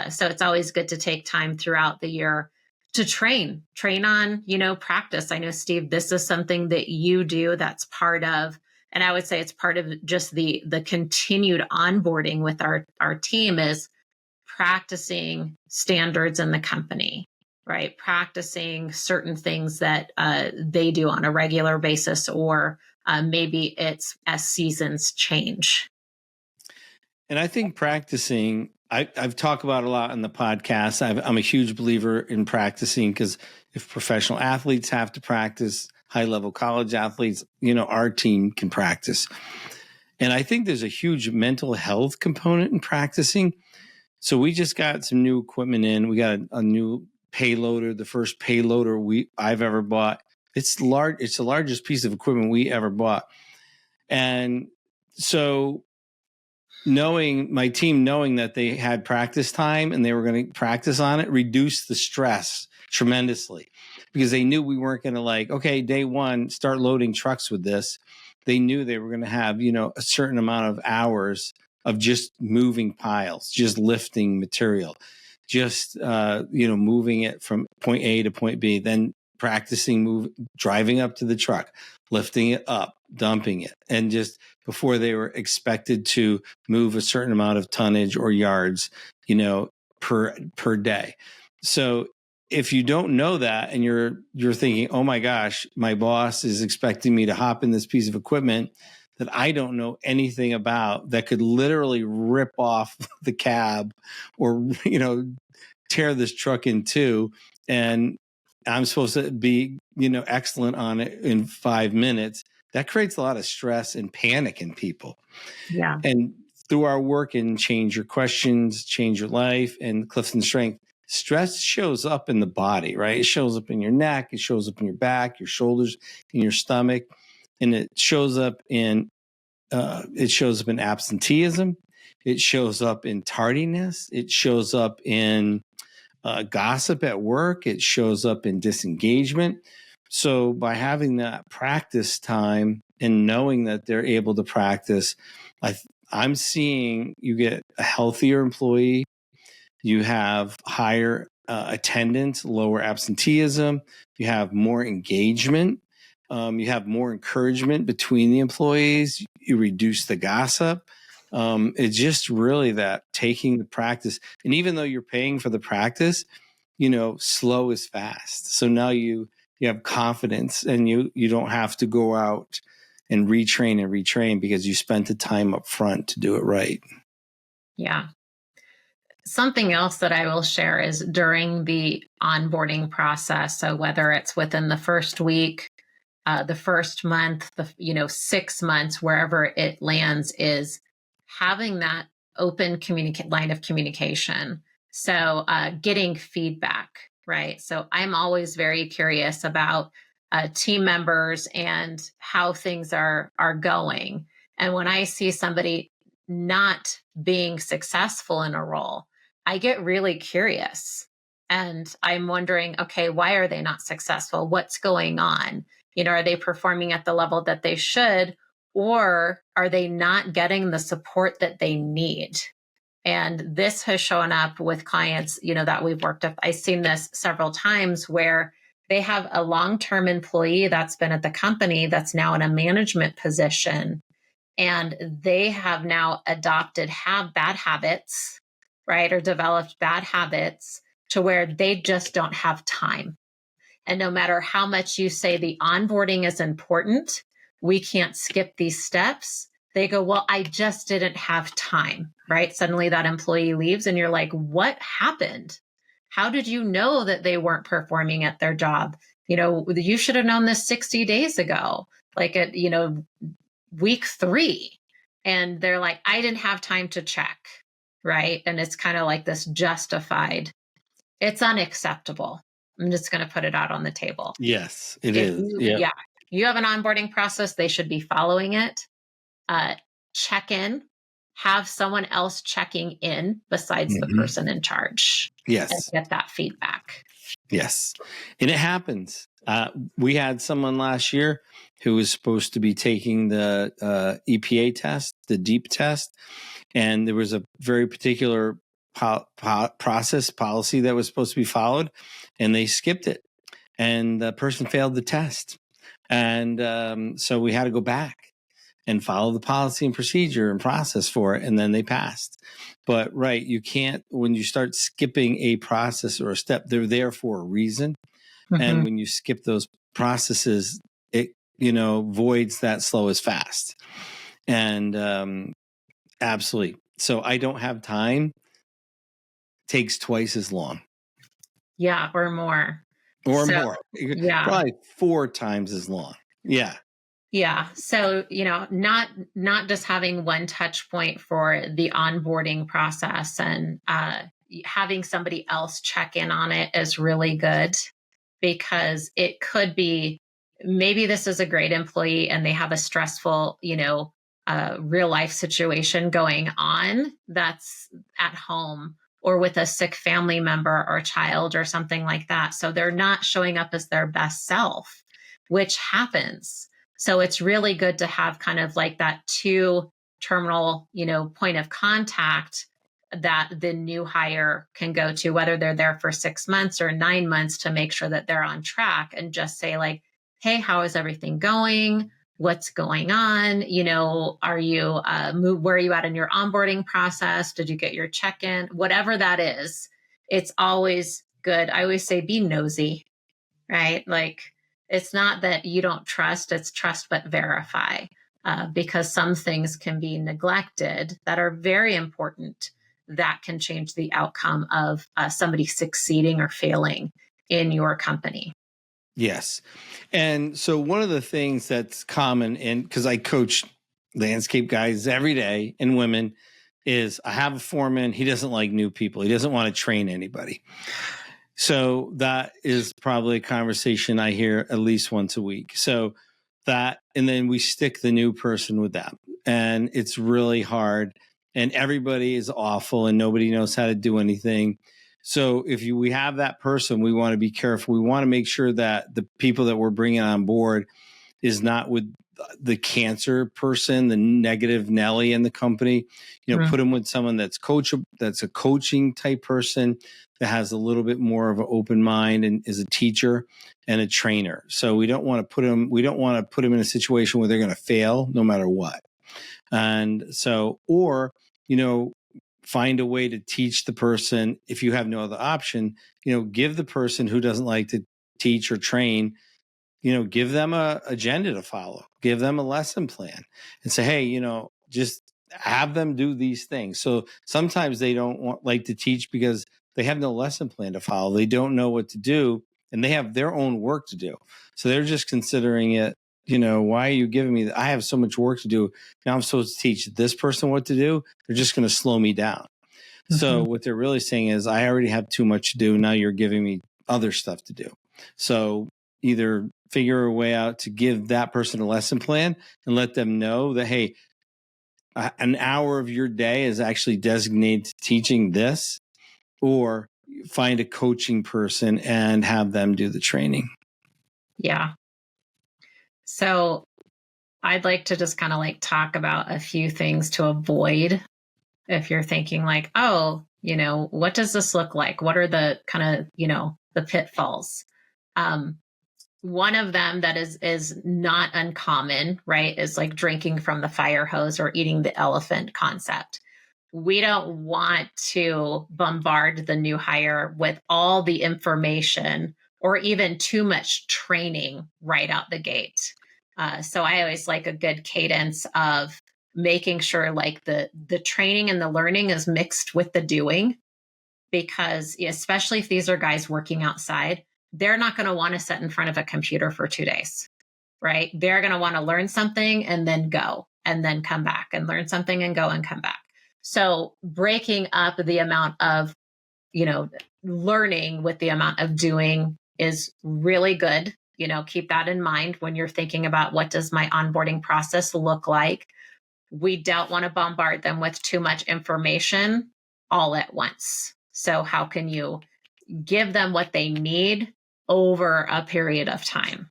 So it's always good to take time throughout the year to train on, practice. I know, Steve, this is something that you do that's part of, and I would say it's part of just the continued onboarding with our team is practicing standards in the company, right? Practicing certain things that they do on a regular basis, or maybe it's as seasons change. And I think practicing, I've talked about a lot on the podcast. I'm a huge believer in practicing, because if professional athletes have to practice, high-level college athletes, our team can practice. And I think there's a huge mental health component in practicing. So we just got some new equipment in. We got a new payloader, the first payloader I've ever bought. It's large. It's the largest piece of equipment we ever bought. And so my team knowing that they had practice time and they were going to practice on it, reduced the stress tremendously, because they knew we weren't going to okay, day one, start loading trucks with this. They knew they were going to have, a certain amount of hours of just moving piles, just lifting material, just, moving it from point A to point B, then practicing driving up to the truck, lifting it up, dumping it. And just before they were expected to move a certain amount of tonnage or yards, per day. So if you don't know that, and you're thinking, oh my gosh, my boss is expecting me to hop in this piece of equipment that I don't know anything about, that could literally rip off the cab or, tear this truck in two, and I'm supposed to be, excellent on it in 5 minutes. That creates a lot of stress and panic in people. Yeah. And through our work in Change Your Questions, Change Your Life, and Clifton Strength, stress shows up in the body, right? It shows up in your neck, it shows up in your back, your shoulders, in your stomach, and it shows up in absenteeism. It shows up in tardiness. It shows up in gossip at work. It shows up in disengagement. So by having that practice time and knowing that they're able to practice, I'm seeing you get a healthier employee. You have higher attendance, lower absenteeism. You have more engagement. You have more encouragement between the employees. You reduce the gossip. It's just really that taking the practice. And even though you're paying for the practice, slow is fast. So now you have confidence, and you don't have to go out and retrain because you spent the time up front to do it right. Yeah. Something else that I will share is during the onboarding process. So whether it's within the first week, the first month, 6 months, wherever it lands, is having that open line of communication. So getting feedback, right? So I'm always very curious about team members and how things are going. And when I see somebody not being successful in a role, I get really curious. And I'm wondering, okay, why are they not successful? What's going on? Are they performing at the level that they should, or are they not getting the support that they need? And this has shown up with clients, that we've worked with. I've seen this several times where they have a long-term employee that's been at the company that's now in a management position, and they have now adopted bad habits, right? Or developed bad habits to where they just don't have time. And no matter how much you say the onboarding is important, we can't skip these steps. They go, well, I just didn't have time, right? Suddenly that employee leaves and you're like, what happened? How did you know that they weren't performing at their job? You should have known this 60 days ago, like at, week 3. And they're like, I didn't have time to check, right? And it's kind of like this justified. It's unacceptable. I'm just going to put it out on the table. Yes, it is. Yeah. You have an onboarding process. They should be following it. Check in, have someone else checking in besides the person in charge. Yes. And get that feedback. Yes. And it happens. We had someone last year who was supposed to be taking the EPA test, the DEEP test. And there was a very particular process policy that was supposed to be followed, and they skipped it, and the person failed the test. And so we had to go back and follow the policy and procedure and process for it, and then they passed. But right, you can't, when you start skipping a process or a step, they're there for a reason. Mm-hmm. And when you skip those processes, it, voids that slow is fast. And absolutely. So I don't have time. Takes twice as long. Yeah, or more. More. Yeah. Probably 4 times as long. Yeah. Yeah. So, not just having one touch point for the onboarding process, and having somebody else check in on it is really good, because it could be, maybe this is a great employee and they have a stressful, real life situation going on that's at home, or with a sick family member or child or something like that. So they're not showing up as their best self, which happens. So it's really good to have kind of like that 2 terminal, point of contact that the new hire can go to, whether they're there for 6 months or 9 months, to make sure that they're on track, and just say like, hey, how is everything going? What's going on? Are you, where are you at in your onboarding process? Did you get your check-in? Whatever that is, it's always good. I always say, be nosy, right? Like, it's not that you don't trust, it's trust but verify, because some things can be neglected that are very important, that can change the outcome of somebody succeeding or failing in your company. Yes. And so one of the things that's common, and because I coach landscape guys every day and women, is I have a foreman. He doesn't like new people. He doesn't want to train anybody. So that is probably a conversation I hear at least once a week. So that, and then we stick the new person with them, and it's really hard, and everybody is awful and nobody knows how to do anything. So if we have that person, we want to be careful. We want to make sure that the people that we're bringing on board is not with the cancer person, the negative Nelly in the company. Put them with someone that's a coaching type person that has a little bit more of an open mind and is a teacher and a trainer. So we don't want to put them in a situation where they're going to fail no matter what. And so, or, find a way to teach the person. If you have no other option, give the person who doesn't like to teach or train, give them a agenda to follow, give them a lesson plan, and say, hey, just have them do these things. So sometimes they don't like to teach because they have no lesson plan to follow. They don't know what to do, and they have their own work to do. So they're just considering it, why are you giving me that? I have so much work to do. Now I'm supposed to teach this person what to do. They're just going to slow me down. Mm-hmm. So what they're really saying is, I already have too much to do. Now you're giving me other stuff to do. So either figure a way out to give that person a lesson plan and let them know that, hey, an hour of your day is actually designated to teaching this, or find a coaching person and have them do the training. Yeah. So I'd like to just kind of like talk about a few things to avoid if you're thinking like, oh, what does this look like? What are the kind of, the pitfalls? One of them that is not uncommon, right, is like drinking from the fire hose or eating the elephant concept. We don't want to bombard the new hire with all the information or even too much training right out the gate. So I always like a good cadence of making sure like the training and the learning is mixed with the doing, because especially if these are guys working outside, they're not going to want to sit in front of a computer for 2 days, right? They're going to want to learn something and then go, and then come back and learn something and go and come back. So breaking up the amount of, learning with the amount of doing is really good. Keep that in mind when you're thinking about, what does my onboarding process look like? We don't want to bombard them with too much information all at once. So how can you give them what they need over a period of time?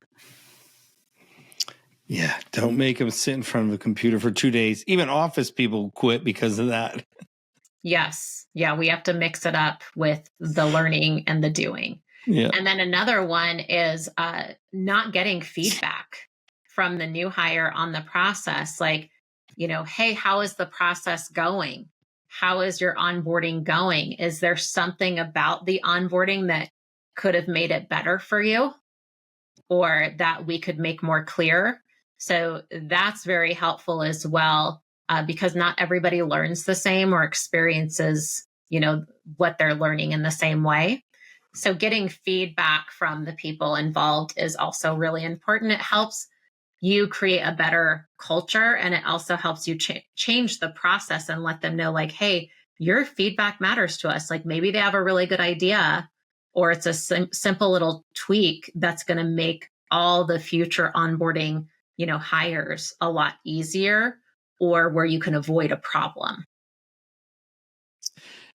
Yeah, don't make them sit in front of a computer for 2 days. Even office people quit because of that. Yes. Yeah. We have to mix it up with the learning and the doing. Yeah. And then another one is not getting feedback from the new hire on the process. Like, hey, how is the process going? How is your onboarding going? Is there something about the onboarding that could have made it better for you or that we could make more clear? So that's very helpful as well, because not everybody learns the same or experiences, what they're learning in the same way. So getting feedback from the people involved is also really important. It helps you create a better culture, and it also helps you change the process and let them know, like, hey, your feedback matters to us. Like maybe they have a really good idea, or it's a simple little tweak that's going to make all the future onboarding, hires a lot easier, or where you can avoid a problem.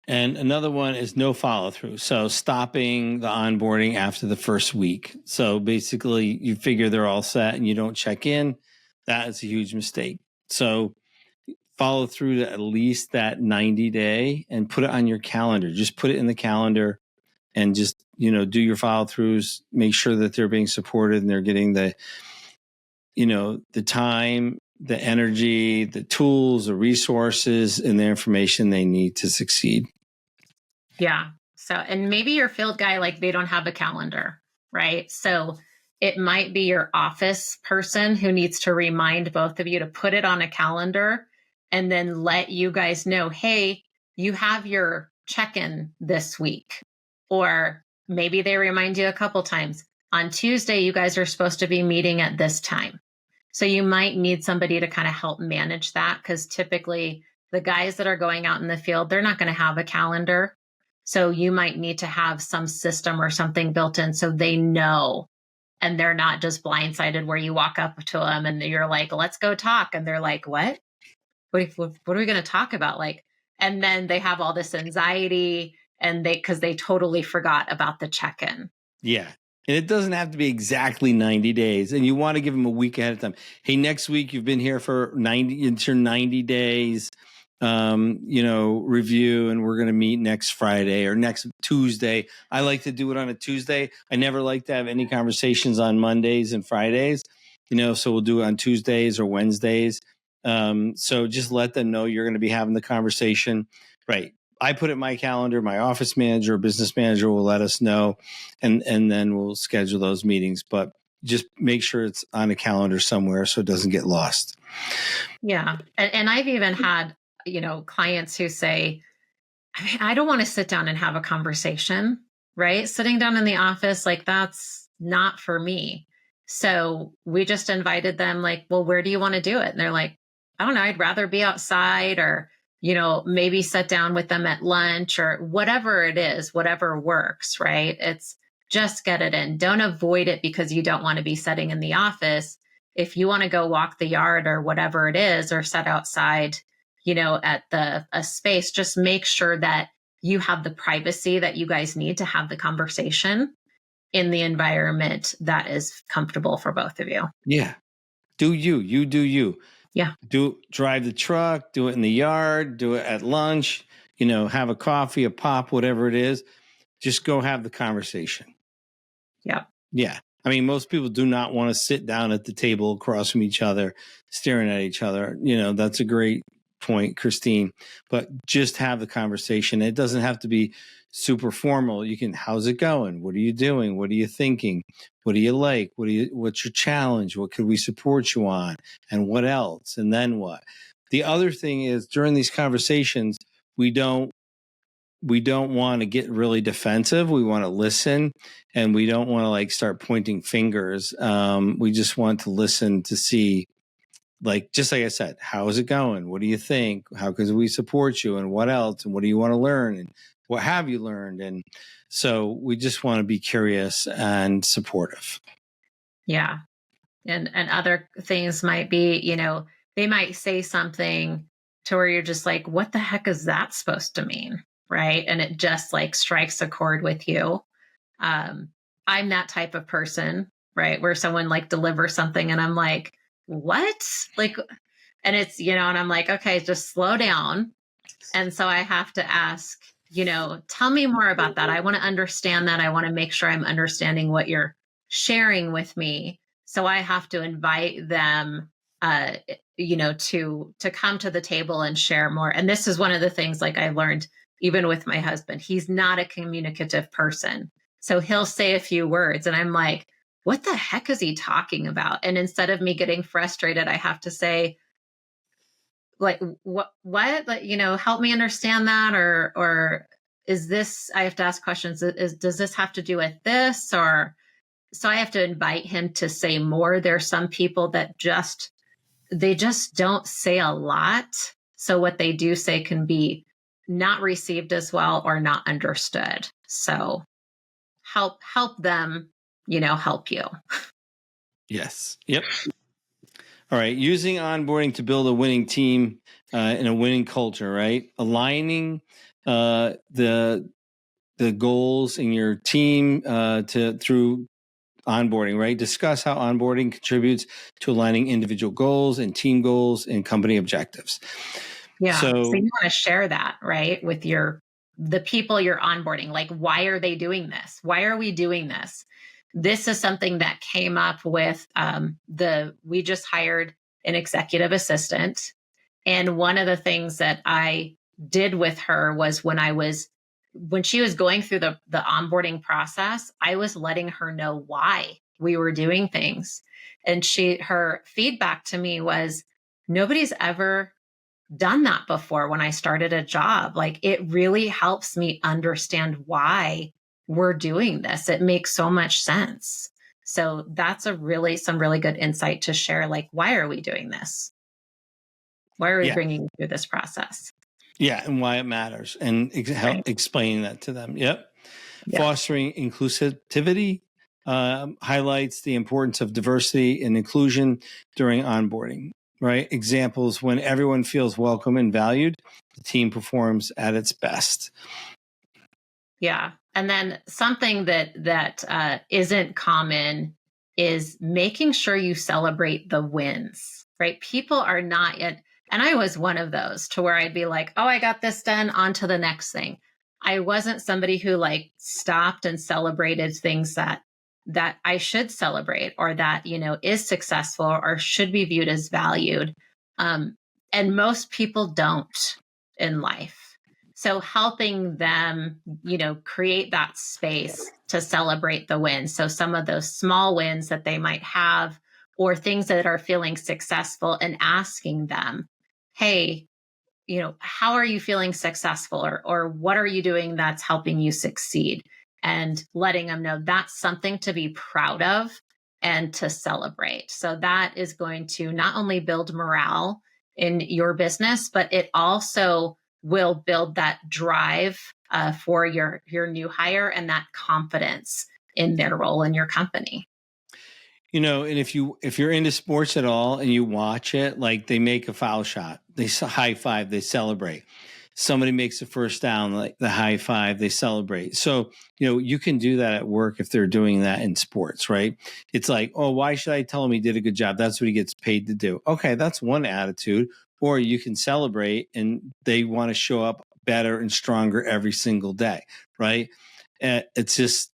And another one is no follow through. So stopping the onboarding after the first week. So basically you figure they're all set and you don't check in. That is a huge mistake. So follow through to at least that 90-day and put it on your calendar. Just put it in the calendar and just, do your follow throughs, make sure that they're being supported and they're getting the time, the energy, the tools, the resources, and the information they need to succeed. Yeah. So, and maybe your field guy, like they don't have a calendar, right? So it might be your office person who needs to remind both of you to put it on a calendar and then let you guys know, hey, you have your check-in this week. Or maybe they remind you a couple times. On Tuesday, you guys are supposed to be meeting at this time. So you might need somebody to kind of help manage that, because typically the guys that are going out in the field, they're not going to have a calendar. So you might need to have some system or something built in so they know, and they're not just blindsided where you walk up to them and you're like, let's go talk. And they're like, what? What are we going to talk about? Like, and then they have all this anxiety because they totally forgot about the check-in. Yeah. And it doesn't have to be exactly 90 days. And you want to give them a week ahead of time. Hey, next week you've been here for 90 days, review, and we're going to meet next Friday or next Tuesday. I like to do it on a Tuesday. I never like to have any conversations on Mondays and Fridays, so we'll do it on Tuesdays or Wednesdays. So just let them know you're going to be having the conversation. Right. I put it in my calendar, my office manager or business manager will let us know, and then we'll schedule those meetings. But just make sure it's on a calendar somewhere so it doesn't get lost. Yeah. And I've even had, clients who say, I don't want to sit down and have a conversation, right? Sitting down in the office, like that's not for me. So we just invited them like, well, where do you want to do it? And they're like, I don't know, I'd rather be outside, or maybe sit down with them at lunch or whatever it is, whatever works, right? It's just get it in. Don't avoid it because you don't want to be sitting in the office. If you want to go walk the yard or whatever it is, or sit outside, at a space, just make sure that you have the privacy that you guys need to have the conversation in the environment that is comfortable for both of you. Yeah. Do you do you. Yeah. Drive the truck, do it in the yard, do it at lunch, have a coffee, a pop, whatever it is. Just go have the conversation. Yeah. Yeah. I mean, most people do not want to sit down at the table across from each other, staring at each other. That's a great point, Christine, but just have the conversation. It doesn't have to be super formal. You can, how's it going? What are you doing? What are you thinking? What do you like? What's your challenge? What could we support you on? And what else? And then what? The other thing is, during these conversations, we don't want to get really defensive. We want to listen, and we don't want to start pointing fingers. We just want to listen to see, just like I said, how is it going? What do you think? How can we support you? And what else? And what do you want to learn? And what have you learned? And so we just want to be curious and supportive. Yeah. And other things might be, they might say something to where you're just like, what the heck is that supposed to mean? Right. And it just strikes a chord with you. I'm that type of person, right? Where someone delivers something and I'm like, what? And it's, and I'm like, okay, just slow down. And so I have to ask, tell me more about that. I want to understand that. I want to make sure I'm understanding what you're sharing with me. So I have to invite them, to come to the table and share more. And this is one of the things, like, I learned even with my husband, he's not a communicative person. So he'll say a few words and I'm like, what the heck is he talking about? And instead of me getting frustrated, I have to say, like, what, like, help me understand that, or is this, I have to ask questions, does this have to do with this? Or, so I have to invite him to say more. There's some people that they just don't say a lot. So what they do say can be not received as well or not understood. So help them, help you. Yes. Yep. All right. Using onboarding to build a winning team and a winning culture, right? Aligning the goals in your team through onboarding, right? Discuss how onboarding contributes to aligning individual goals and team goals and company objectives. Yeah. So you want to share that, right, with the people you're onboarding. Like, why are they doing this? Why are we doing this? This is something that came up with we just hired an executive assistant. And one of the things that I did with her was when she was going through the onboarding process, I was letting her know why we were doing things. And her feedback to me was, nobody's ever done that before when I started a job. Like, it really helps me understand why we're doing this. It makes so much sense. So that's some really good insight to share. Like, why are we doing this? Why are we bringing you through this process? Yeah, and why it matters, and explaining that to them. Yep. Fostering inclusivity highlights the importance of diversity and inclusion during onboarding, right? Examples: when everyone feels welcome and valued, the team performs at its best. Yeah. And then something that isn't common is making sure you celebrate the wins, right? People are not yet, and I was one of those, to where I'd be like, oh, I got this done, on to the next thing. I wasn't somebody who like stopped and celebrated things that I should celebrate, or that, is successful or should be viewed as valued. And most people don't in life. So helping them, create that space to celebrate the wins. So some of those small wins that they might have, or things that are feeling successful, and asking them, hey, how are you feeling successful, or what are you doing that's helping you succeed? And letting them know that's something to be proud of and to celebrate. So that is going to not only build morale in your business, but it also will build that drive for your new hire, and that confidence in their role in your company. And if you're into sports at all and you watch it, like, they make a foul shot, they high five, they celebrate. Somebody makes a first down, like the high five, they celebrate. So, you can do that at work if they're doing that in sports, right? It's like, oh, why should I tell him he did a good job? That's what he gets paid to do. Okay, that's one attitude. Or you can celebrate, and they want to show up better and stronger every single day, right? It's just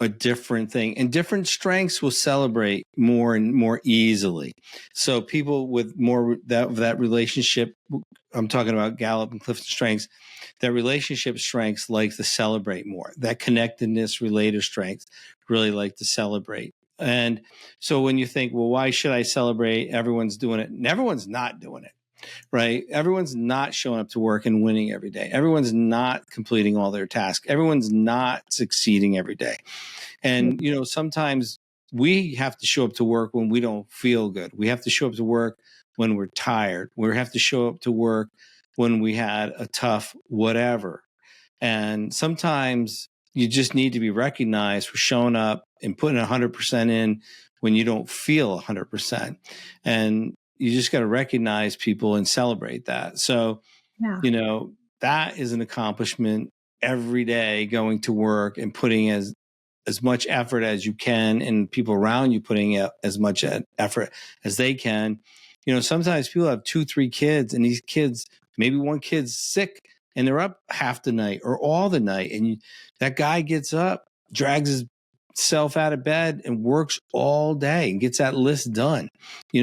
a different thing, and different strengths will celebrate more and more easily. So people with more that relationship, I'm talking about Gallup and Clifton strengths, that relationship strengths like to celebrate more. That connectedness, related strengths really like to celebrate. And so when you think, well, why should I celebrate? Everyone's doing it. And everyone's not doing it. Right? Everyone's not showing up to work and winning every day. Everyone's not completing all their tasks. Everyone's not succeeding every day. And, sometimes we have to show up to work when we don't feel good. We have to show up to work when we're tired. We have to show up to work when we had a tough whatever. And sometimes you just need to be recognized for showing up and putting 100% in when you don't feel 100%. And you just got to recognize people and celebrate that. So, that is an accomplishment every day, going to work and putting as much effort as you can, and people around you putting out as much effort as they can. Sometimes people have 2-3 kids, and these kids, maybe one kid's sick and they're up half the night or all the night. And that guy gets up, drags himself out of bed and works all day and gets that list done.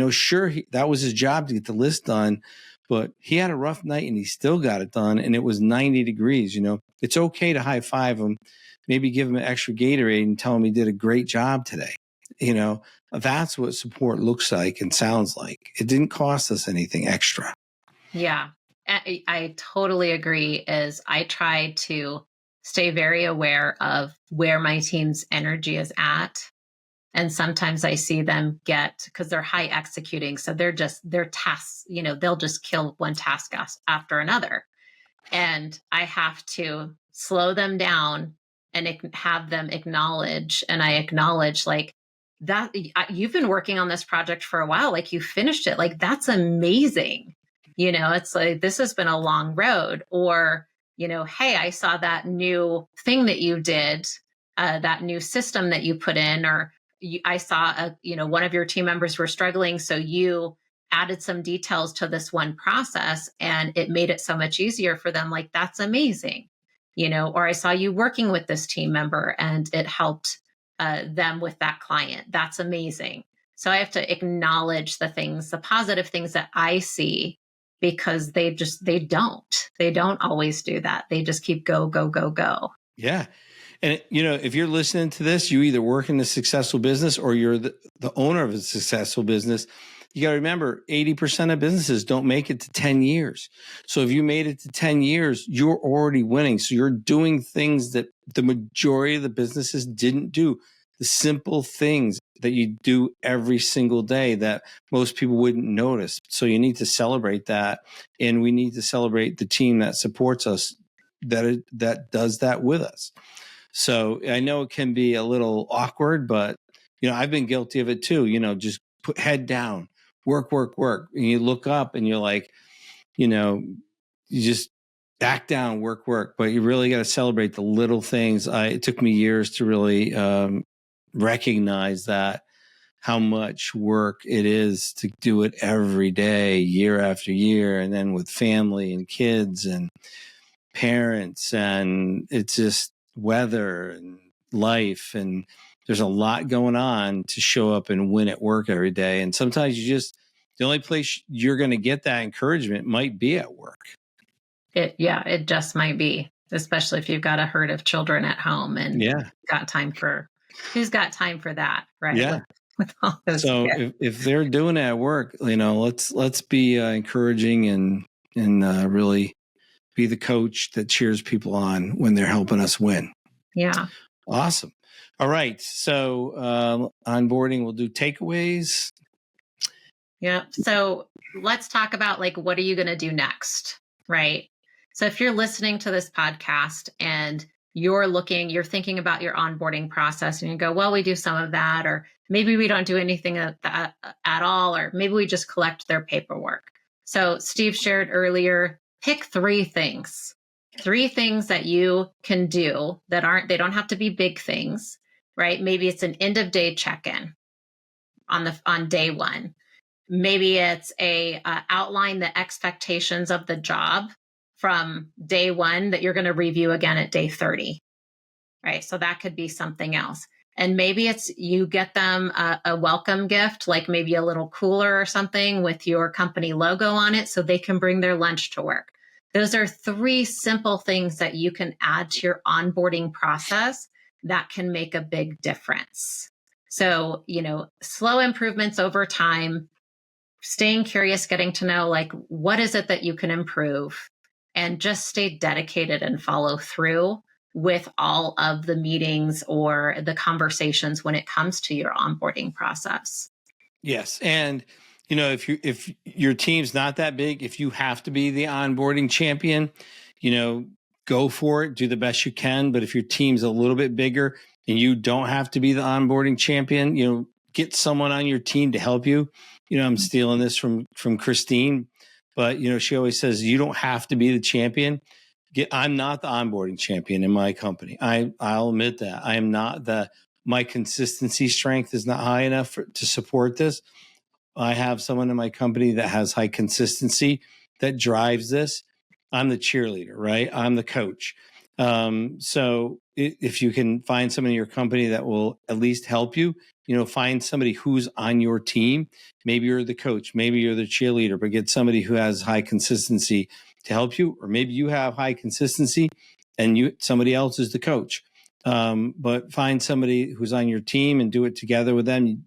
Sure, that was his job to get the list done, but he had a rough night and he still got it done. And it was 90 degrees. It's okay to high five him, maybe give him an extra Gatorade and tell him he did a great job today. That's what support looks like and sounds like. It didn't cost us anything extra. Yeah, I totally agree. I try to stay very aware of where my team's energy is at. And sometimes I see them because they're high executing. So their tasks, they'll just kill one task after another. And I have to slow them down and have them acknowledge. And I acknowledge like that you've been working on this project for a while, like you finished it. Like, that's amazing. It's like, this has been a long road. Or, hey, I saw that new thing that you did, that new system that you put in, or I saw one of your team members were struggling. So you added some details to this one process and it made it so much easier for them. Like, that's amazing. Or I saw you working with this team member and it helped them with that client. That's amazing. So I have to acknowledge the positive things that I see, because they don't always do that. They just keep go, go, go, go. Yeah. And, if you're listening to this, you either work in a successful business or you're the owner of a successful business. You got to remember, 80% of businesses don't make it to 10 years. So if you made it to 10 years, you're already winning. So you're doing things that the majority of the businesses didn't do. The simple things that you do every single day that most people wouldn't notice. So you need to celebrate that. And we need to celebrate the team that supports us, that does that with us. So I know it can be a little awkward, but, I've been guilty of it too. Just put head down, work, work, work. And you look up and you're like, you just back down, work, work. But you really got to celebrate the little things. It took me years to really recognize that, how much work it is to do it every day, year after year. And then with family and kids and parents, and it's just weather and life, and there's a lot going on to show up and win at work every day. And sometimes the only place you're going to get that encouragement might be at work. It just might be, especially if you've got a herd of children at home and who's got time for that, right? Yeah. With all those kids. If they're doing it at work, let's be encouraging and really be the coach that cheers people on when they're helping us win. Yeah. Awesome. All right. So onboarding, we'll do takeaways. Yeah. So let's talk about what are you going to do next? Right. So if you're listening to this podcast and you're thinking about your onboarding process and you go, well, we do some of that, or maybe we don't do anything at all, or maybe we just collect their paperwork. So Steve shared earlier, pick 3 things that you can do they don't have to be big things, right? Maybe it's an end of day check-in on day 1. Maybe it's outline the expectations of the job from day 1 that you're going to review again at day 30, right? So that could be something else. And maybe it's you get them a welcome gift, like maybe a little cooler or something with your company logo on it so they can bring their lunch to work. Those are 3 simple things that you can add to your onboarding process that can make a big difference. So, slow improvements over time, staying curious, getting to know what is it that you can improve, and just stay dedicated and follow through with all of the meetings or the conversations when it comes to your onboarding process. Yes. And, if your team's not that big, if you have to be the onboarding champion, go for it, do the best you can. But if your team's a little bit bigger and you don't have to be the onboarding champion, get someone on your team to help you. I'm stealing this from Christeen, but, she always says, you don't have to be the champion. I'm not the onboarding champion in my company. I'll admit that. I am not my consistency strength is not high enough to support this. I have someone in my company that has high consistency that drives this. I'm the cheerleader, right? I'm the coach. So if you can find somebody in your company that will at least help you, find somebody who's on your team. Maybe you're the coach, maybe you're the cheerleader, but get somebody who has high consistency to help you, or maybe you have high consistency and somebody else is the coach. But find somebody who's on your team and do it together with them.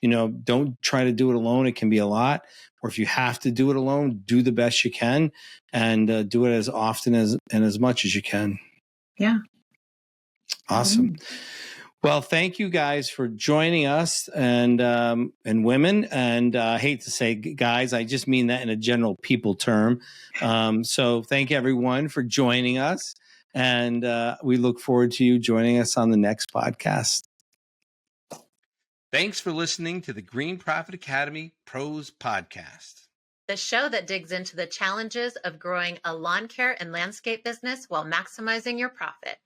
Don't try to do it alone. It can be a lot. Or if you have to do it alone, do the best you can and do it as often and as much as you can. Yeah. Awesome. Well, thank you guys for joining us and women. And I hate to say guys, I just mean that in a general people term. So thank everyone for joining us. And we look forward to you joining us on the next podcast. Thanks for listening to the Green Profit Academy Pros Podcast. The show that digs into the challenges of growing a lawn care and landscape business while maximizing your profit.